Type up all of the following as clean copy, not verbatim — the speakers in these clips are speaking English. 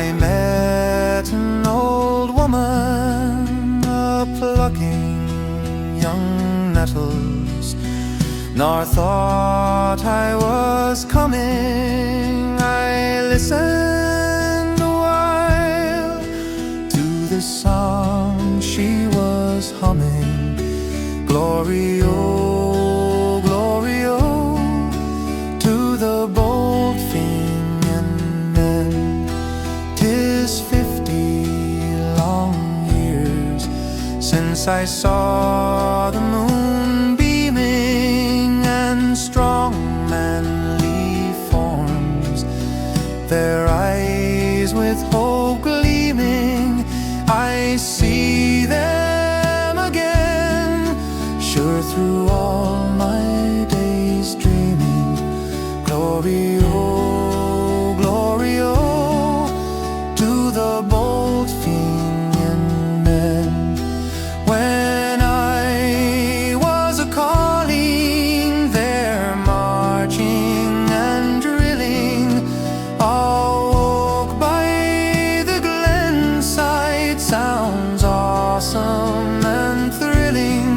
I met an old woman a-plucking young nettles, nor thought I was coming. I listened a while to the song she was humming. Glory, oh, glory, oh, to the Bold Fenian Men. 'Tis 50 long years since I saw the moon beaming, and strong manly forms, their eyes with hope gleaming. I see them again, sure through all my days dreaming. Glory, oh, glory, oh, to the Bold Fenian Men. When I was a-calling, they're marching and drilling, awoke by the Glenside. Sounds awesome and thrilling,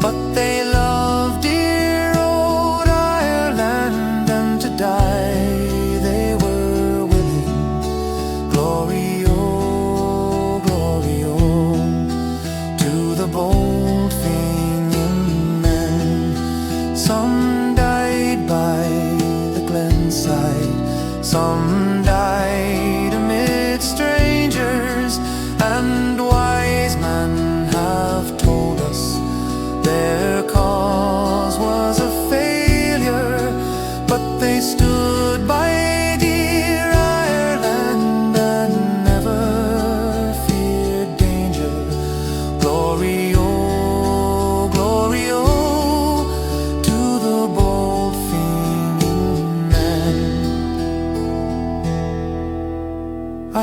but they love dear old Ireland, and to die they were willing. Glory, oh, glory, oh, to the Bold Fenian Men. Some died by the Glenside, some died amid strangers, and wise men have told us their cause was a failure, but they stood by dear Ireland and never feared danger. Glory, oh, glory, oh, to the Bold Fenian Men.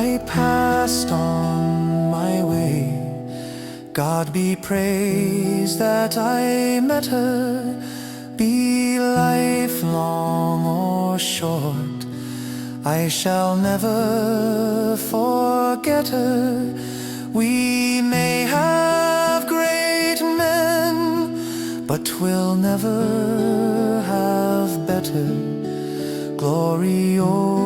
I passed on my way. God be praised that I met her, be life long or short, I shall never forget her. We may have great men, but we'll never have better. Glory, oh,